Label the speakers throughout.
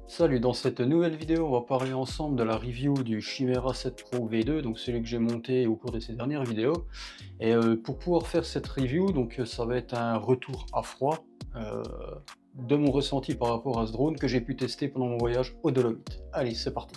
Speaker 1: Salut, dans cette nouvelle vidéo, on va parler ensemble de la review du Chimera 7 Pro V2, donc celui que j'ai monté au cours de ces dernières vidéos. Et pour pouvoir faire cette review, ça va être un retour à froid euh, de mon ressenti par rapport à ce drone que j'ai pu tester pendant mon voyage aux Dolomites. Allez, c'est parti.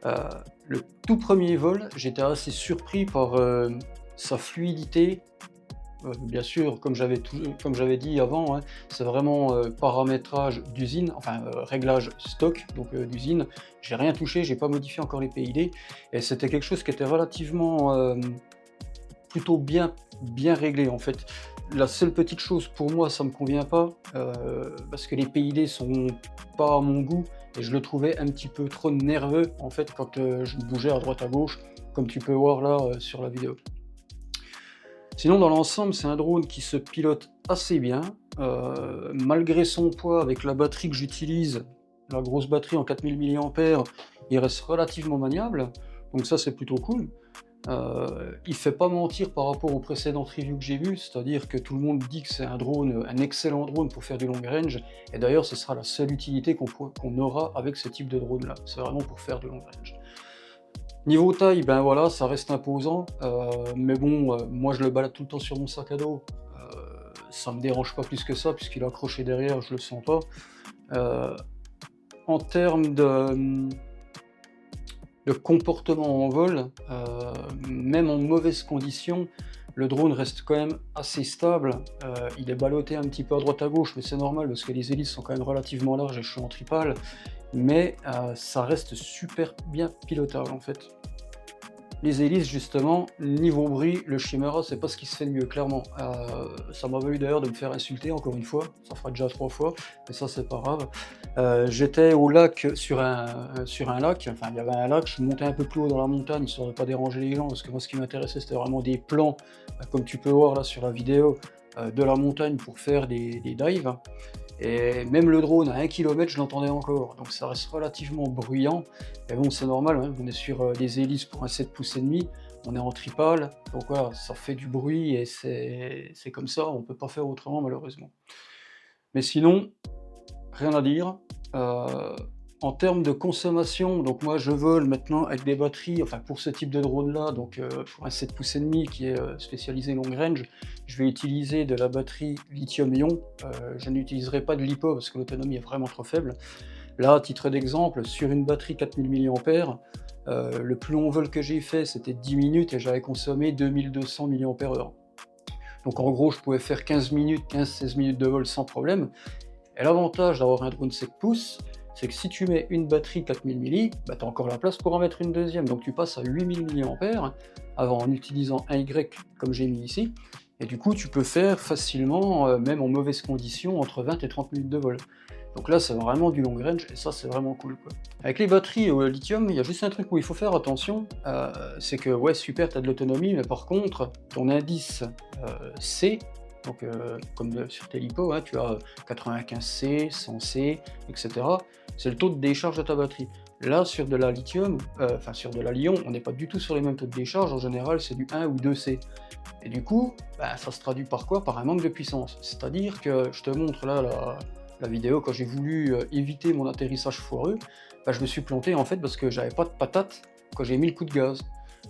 Speaker 1: Euh, le tout premier vol, j'étais assez surpris par sa fluidité. Bien sûr, comme j'avais dit avant, hein, c'est vraiment paramétrage d'usine, enfin réglage stock donc d'usine. J'ai rien touché, j'ai pas modifié encore les PID, et c'était quelque chose qui était relativement plutôt bien réglé en fait. La seule petite chose pour moi, ça me convient pas, parce que les PID sont pas à mon goût, et je le trouvais un petit peu trop nerveux en fait quand je bougeais à droite à gauche, comme tu peux voir là sur la vidéo. Sinon, dans l'ensemble, c'est un drone qui se pilote assez bien, malgré son poids, avec la batterie que j'utilise, la grosse batterie en 4000 mAh, il reste relativement maniable, donc ça c'est plutôt cool. Il fait pas mentir par rapport aux précédentes reviews que j'ai vues, c'est-à-dire que tout le monde dit que c'est un drone, un excellent drone pour faire du long range, et d'ailleurs ce sera la seule utilité qu'on aura avec ce type de drone là, c'est vraiment pour faire du long range. Niveau taille, ben voilà, ça reste imposant, mais bon, moi je le balade tout le temps sur mon sac à dos, ça me dérange pas plus que ça, puisqu'il est accroché derrière, je le sens pas. En termes de comportement en vol, même en mauvaise condition, le drone reste quand même assez stable. Il est ballotté un petit peu à droite à gauche, mais c'est normal parce que les hélices sont quand même relativement larges et je suis en tripale, mais ça reste super bien pilotable en fait. Les hélices, justement, niveau bruit, le Chimera, c'est pas ce qui se fait de mieux, clairement. Ça m'avait eu d'ailleurs de me faire insulter, encore une fois, ça fera déjà 3 fois, mais ça c'est pas grave. J'étais au lac, sur un lac, enfin il y avait un lac, je montais un peu plus haut dans la montagne, histoire de pas déranger les gens, parce que moi ce qui m'intéressait c'était vraiment des plans, comme tu peux voir là sur la vidéo, de la montagne pour faire des dives. Et même le drone à 1 km, je l'entendais encore, donc ça reste relativement bruyant. Mais bon, c'est normal, hein, on est sur des hélices pour un 7 pouces et demi, on est en tripale, donc voilà, ça fait du bruit et c'est comme ça, on peut pas faire autrement malheureusement. Mais sinon, rien à dire. En termes de consommation, donc moi je vole maintenant avec des batteries, enfin pour ce type de drone là, donc pour un 7 pouces et demi qui est spécialisé long range, je vais utiliser de la batterie lithium-ion. Je n'utiliserai pas de LiPo parce que l'autonomie est vraiment trop faible. Là, à titre d'exemple, sur une batterie 4000 mAh, le plus long vol que j'ai fait c'était 10 minutes et j'avais consommé 2200 mAh. Donc en gros je pouvais faire 15 minutes, 15-16 minutes de vol sans problème. Et l'avantage d'avoir un drone 7 pouces, c'est que si tu mets une batterie 4000 mAh, bah, tu as encore la place pour en mettre une deuxième, donc tu passes à 8000 mAh, en utilisant un Y comme j'ai mis ici, et du coup tu peux faire facilement, même en mauvaise condition, entre 20 et 30 minutes de vol. Donc là c'est vraiment du long range, et ça c'est vraiment cool quoi. Avec les batteries au lithium, il y a juste un truc où il faut faire attention, c'est que ouais super, tu as de l'autonomie, mais par contre, ton indice C, donc comme sur tes LiPo, hein, tu as 95C, 100C, etc. C'est le taux de décharge de ta batterie. Là, sur de la lithium, sur de la Li-ion, on n'est pas du tout sur les mêmes taux de décharge, en général c'est du 1 ou 2C. Et du coup, bah, ça se traduit par quoi? Par un manque de puissance. C'est-à-dire que, je te montre là la vidéo, quand j'ai voulu éviter mon atterrissage foireux, bah, je me suis planté en fait parce que j'avais pas de patate quand j'ai mis le coup de gaz.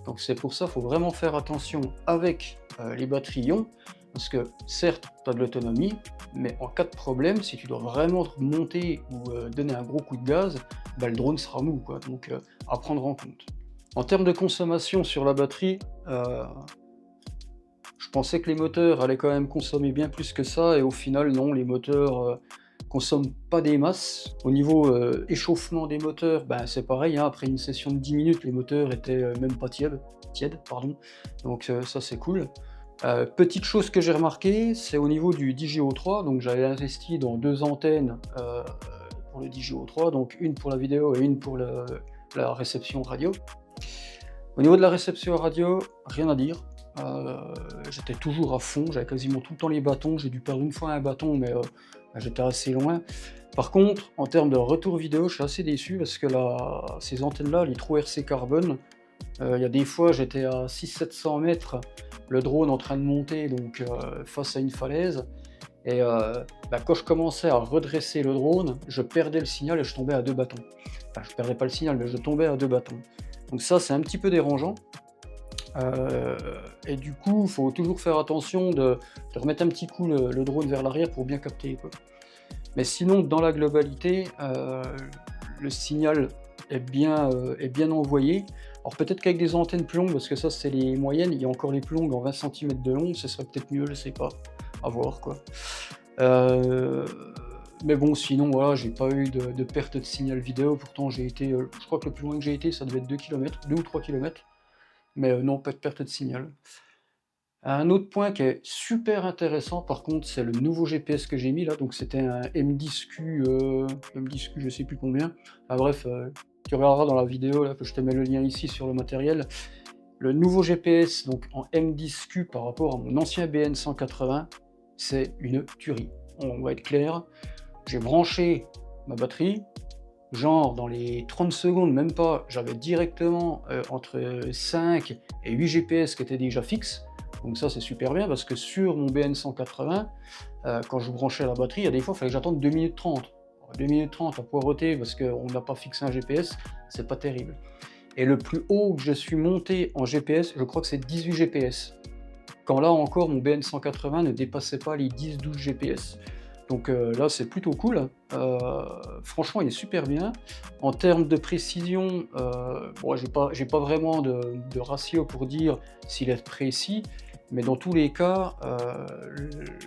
Speaker 1: Donc c'est pour ça qu'il faut vraiment faire attention avec les batteries ion, parce que certes, tu as de l'autonomie, mais en cas de problème, si tu dois vraiment monter ou donner un gros coup de gaz, bah, le drone sera mou, quoi, donc à prendre en compte. En termes de consommation sur la batterie, je pensais que les moteurs allaient quand même consommer bien plus que ça, et au final non, les moteurs consomme pas des masses. Au niveau échauffement des moteurs, ben, c'est pareil, hein, après une session de 10 minutes, les moteurs étaient même pas tièdes, pardon. Donc ça c'est cool. Petite chose que j'ai remarqué, c'est au niveau du DJO3, donc j'avais investi dans 2 antennes pour le DJO3, donc une pour la vidéo et une pour la réception radio. Au niveau de la réception radio, rien à dire. J'étais toujours à fond, j'avais quasiment tout le temps les bâtons, j'ai dû perdre une fois un bâton, mais j'étais assez loin. Par contre, en termes de retour vidéo, je suis assez déçu parce que ces antennes-là, les trous RC carbone, il y a des fois j'étais à 600-700 mètres, le drone en train de monter, donc face à une falaise, et quand je commençais à redresser le drone, je perdais le signal et je tombais à 2 bâtons. Enfin, je perdais pas le signal, mais je tombais à 2 bâtons. Donc ça, c'est un petit peu dérangeant. Et du coup, il faut toujours faire attention de remettre un petit coup le drone vers l'arrière pour bien capter, quoi. Mais sinon, dans la globalité, le signal est bien envoyé. Alors peut-être qu'avec des antennes plus longues, parce que ça c'est les moyennes, il y a encore les plus longues en 20 cm de long, ce serait peut-être mieux, je sais pas, à voir quoi. Mais bon, sinon voilà, j'ai pas eu de perte de signal vidéo, pourtant j'ai été, je crois que le plus loin que j'ai été, ça devait être 2 km, 2 ou 3 km, mais non, pas de perte de signal. Un autre point qui est super intéressant par contre, c'est le nouveau GPS que j'ai mis là, donc c'était un M10Q, je sais plus combien, enfin bref, tu regarderas dans la vidéo là, que je te mets le lien ici sur le matériel. Le nouveau GPS donc en M10Q par rapport à mon ancien BN180, c'est une tuerie. On va être clair, j'ai branché ma batterie, genre dans les 30 secondes, même pas, j'avais directement entre 5 et 8 GPS qui étaient déjà fixes. Donc ça c'est super bien parce que sur mon BN180, quand je branchais la batterie, il y a des fois il fallait que j'attende 2 minutes 30. 2 minutes 30 à poireauter parce qu'on n'a pas fixé un GPS, c'est pas terrible. Et le plus haut que je suis monté en GPS, je crois que c'est 18 GPS. Quand là encore mon BN180 ne dépassait pas les 10-12 GPS. Donc là c'est plutôt cool, franchement il est super bien. En termes de précision, bon, j'ai pas vraiment de ratio pour dire s'il est précis, mais dans tous les cas,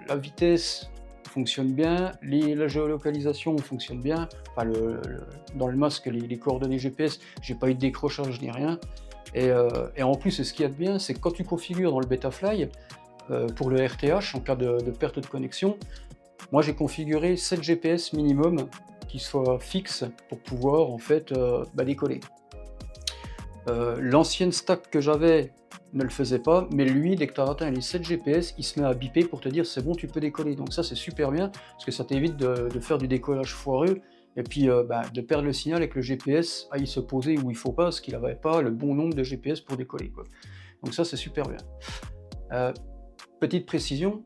Speaker 1: la vitesse fonctionne bien, la géolocalisation fonctionne bien, enfin dans le masque, les coordonnées GPS, j'ai pas eu de décrochage ni rien. Et en plus, ce qu'il y a de bien, c'est que quand tu configures dans le Betafly, pour le RTH, en cas de perte de connexion, moi j'ai configuré 7 GPS minimum qui soient fixes pour pouvoir en fait décoller. L'ancienne stack que j'avais ne le faisait pas, mais lui, dès que tu as atteint les 7 GPS, il se met à biper pour te dire c'est bon, tu peux décoller. Donc ça c'est super bien, parce que ça t'évite de faire du décollage foireux, et puis de perdre le signal et que le GPS aille se poser où il faut pas, parce qu'il n'avait pas le bon nombre de GPS pour décoller, quoi. Donc ça c'est super bien. Petite précision,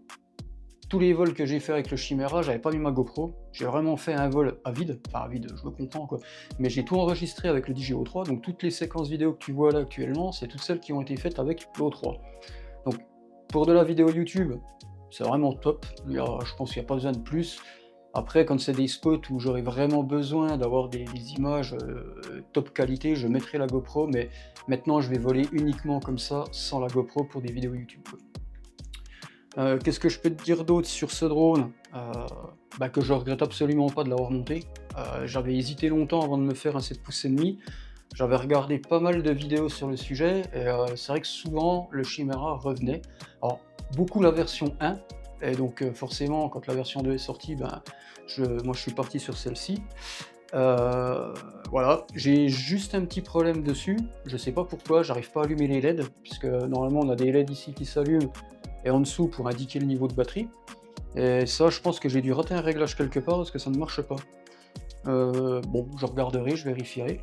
Speaker 1: tous les vols que j'ai fait avec le Chimera, j'avais pas mis ma GoPro, j'ai vraiment fait un vol à vide, enfin à vide, je me comprends quoi, mais j'ai tout enregistré avec le DJO3, donc toutes les séquences vidéo que tu vois là actuellement, c'est toutes celles qui ont été faites avec l'O3. Donc pour de la vidéo YouTube, c'est vraiment top, je pense qu'il n'y a pas besoin de plus. Après, quand c'est des spots où j'aurais vraiment besoin d'avoir des images top qualité, je mettrai la GoPro, mais maintenant je vais voler uniquement comme ça, sans la GoPro pour des vidéos YouTube, quoi. Qu'est-ce que je peux te dire d'autre sur ce drone? Que je regrette absolument pas de l'avoir monté. J'avais hésité longtemps avant de me faire un 7,5 pouces. J'avais regardé pas mal de vidéos sur le sujet, et c'est vrai que souvent le Chimera revenait. Alors, beaucoup la version 1, et donc forcément quand la version 2 est sortie, moi je suis parti sur celle-ci. Voilà, j'ai juste un petit problème dessus, je sais pas pourquoi, j'arrive pas à allumer les LED, puisque normalement on a des LED ici qui s'allument, et en dessous pour indiquer le niveau de batterie. Et ça, je pense que j'ai dû rater un réglage quelque part parce que ça ne marche pas. Bon, je regarderai, je vérifierai.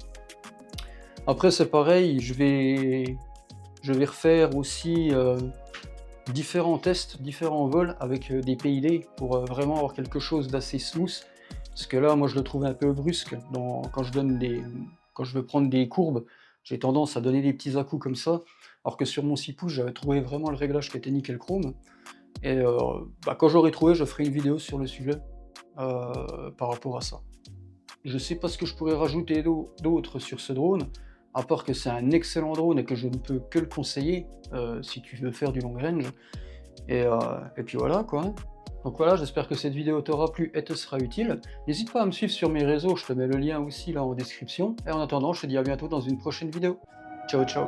Speaker 1: Après, c'est pareil, je vais refaire aussi différents tests, différents vols avec des PID pour vraiment avoir quelque chose d'assez smooth. Parce que là, moi, je le trouve un peu brusque quand je veux prendre des courbes. J'ai tendance à donner des petits à-coups comme ça, alors que sur mon 6 pouces, j'avais trouvé vraiment le réglage qui était nickel chrome. Et quand j'aurai trouvé, je ferai une vidéo sur le sujet par rapport à ça. Je sais pas ce que je pourrais rajouter d'autre sur ce drone, à part que c'est un excellent drone et que je ne peux que le conseiller si tu veux faire du long range. Et puis voilà quoi. Donc voilà, j'espère que cette vidéo t'aura plu et te sera utile. N'hésite pas à me suivre sur mes réseaux, je te mets le lien aussi là en description. Et en attendant, je te dis à bientôt dans une prochaine vidéo. Ciao ciao.